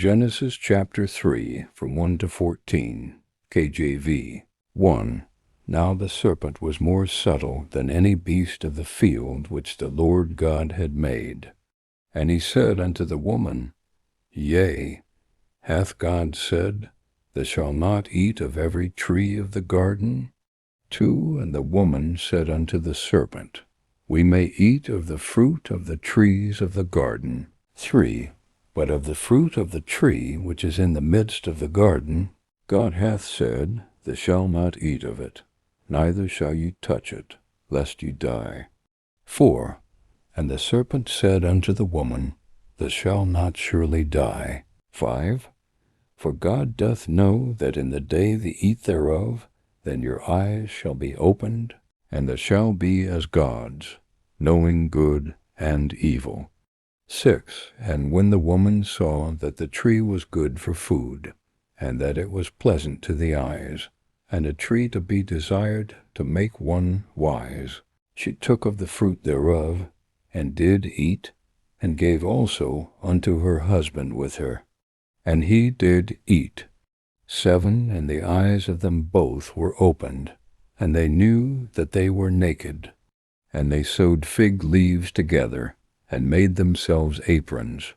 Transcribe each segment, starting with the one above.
Genesis chapter 3, from 1 to 14, KJV. 1. Now the serpent was more subtle than any beast of the field which the Lord God had made. And he said unto the woman, Yea, hath God said, Thou shalt not eat of every tree of the garden? 2. And the woman said unto the serpent, We may eat of the fruit of the trees of the garden. 3. But of the fruit of the tree which is in the midst of the garden, God hath said, Thou shalt not eat of it, neither shall you touch it, lest you die. 4. And the serpent said unto the woman, Thou shalt not surely die. 5. For God doth know that in the day thou eat thereof, then your eyes shall be opened, and thou shalt be as gods, knowing good and evil. 6. And when the woman saw that the tree was good for food, and that it was pleasant to the eyes, and a tree to be desired to make one wise, she took of the fruit thereof, and did eat, and gave also unto her husband with her. And he did eat. 7. And the eyes of them both were opened, and they knew that they were naked. And they sewed fig leaves together, and made themselves aprons.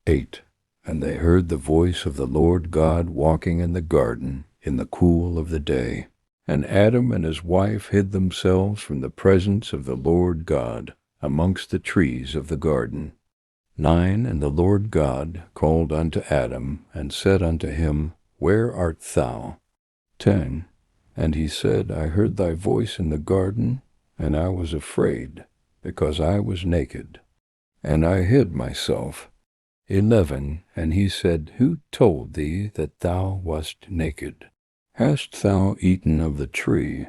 8. And they heard the voice of the Lord God walking in the garden in the cool of the day. And Adam and his wife hid themselves from the presence of the Lord God amongst the trees of the garden. 9. And the Lord God called unto Adam, and said unto him, Where art thou? 10. And he said, I heard thy voice in the garden, and I was afraid, because I was naked, and I hid myself. 11. And he said, Who told thee that thou wast naked? Hast thou eaten of the tree,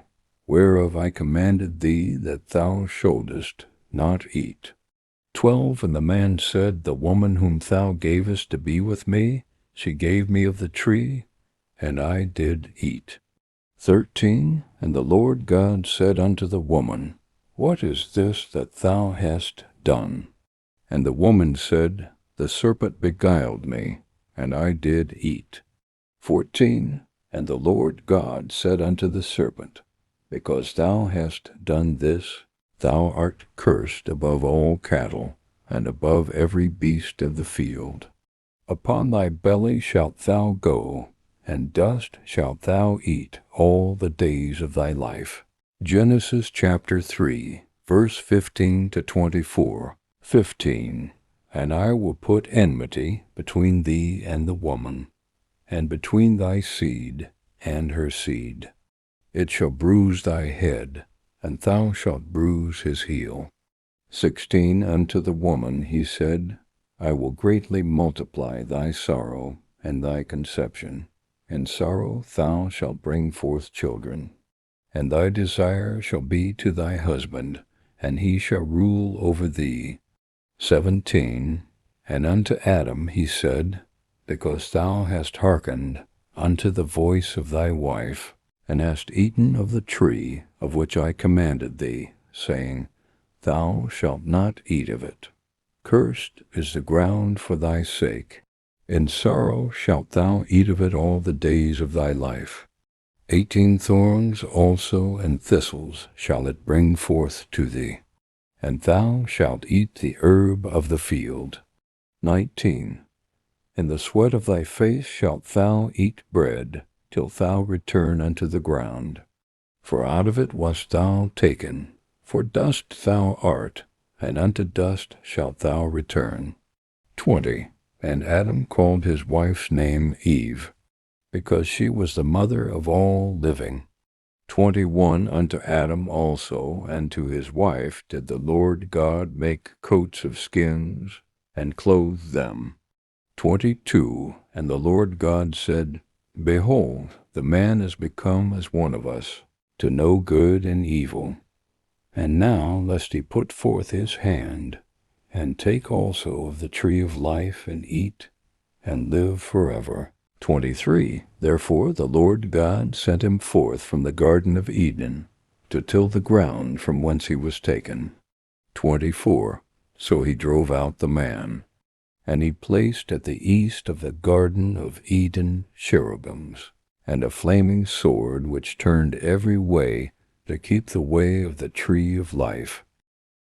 whereof I commanded thee that thou shouldest not eat? 12. And the man said, The woman whom thou gavest to be with me, she gave me of the tree, and I did eat. 13. And the Lord God said unto the woman, What is this that thou hast done? And the woman said, The serpent beguiled me, and I did eat. 14. And the Lord God said unto the serpent, Because thou hast done this, thou art cursed above all cattle, and above every beast of the field. Upon thy belly shalt thou go, and dust shalt thou eat all the days of thy life. Genesis chapter 3, verse 15 to 24. 15. And I will put enmity between thee and the woman, and between thy seed and her seed. It shall bruise thy head, and thou shalt bruise his heel. 16. Unto the woman he said, I will greatly multiply thy sorrow and thy conception. In sorrow thou shalt bring forth children. And thy desire shall be to thy husband, and he shall rule over thee. 17. And unto Adam he said, Because thou hast hearkened unto the voice of thy wife, and hast eaten of the tree of which I commanded thee, saying, Thou shalt not eat of it. Cursed is the ground for thy sake. In sorrow shalt thou eat of it all the days of thy life. 18 thorns also and thistles shall it bring forth to thee, and thou shalt eat the herb of the field. 19. In the sweat of thy face shalt thou eat bread, till thou return unto the ground. For out of it wast thou taken, for dust thou art, and unto dust shalt thou return. 20. And Adam called his wife's name Eve, because she was the mother of all living. 21. Unto Adam also and to his wife did the Lord God make coats of skins, and clothe them. 22. And the Lord God said, Behold, the man is become as one of us, to know good and evil. And now lest he put forth his hand, and take also of the tree of life, and eat, and live forever. 23. Therefore the Lord God sent him forth from the Garden of Eden, to till the ground from whence he was taken. 24. So he drove out the man. And he placed at the east of the Garden of Eden cherubims, and a flaming sword which turned every way to keep the way of the tree of life.